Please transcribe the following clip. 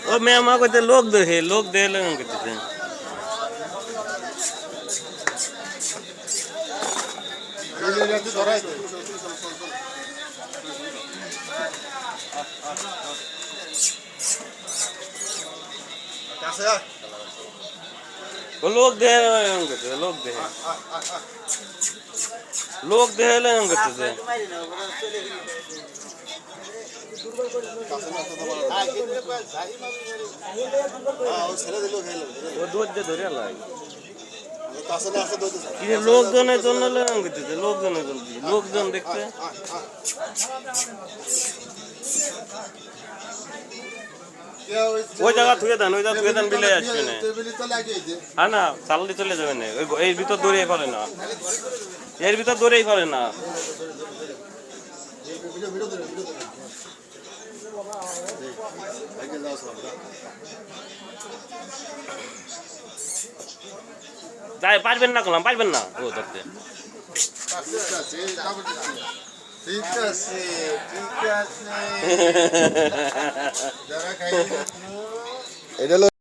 ও মেমা কইতে লোক দেখে লাগন করতেছে ও লোক দেখে লাগন করতেছে লোক দেখে লাগন করতেছে লোকজনের জন্য লাগন করতেছে লোকজনের জন্য লোকজন দেখতে ওই জায়গা থুয়ে দেন বিলে আসবে না হ্যাঁ না চালদি চলে যাবে না এর ভিতর দৌড়িয়ে পারে না এর ভিতর দৌড়েই পারে না যাই পারবেন না করলাম পারবেন না ও ধরতে ঠিক আছে এটা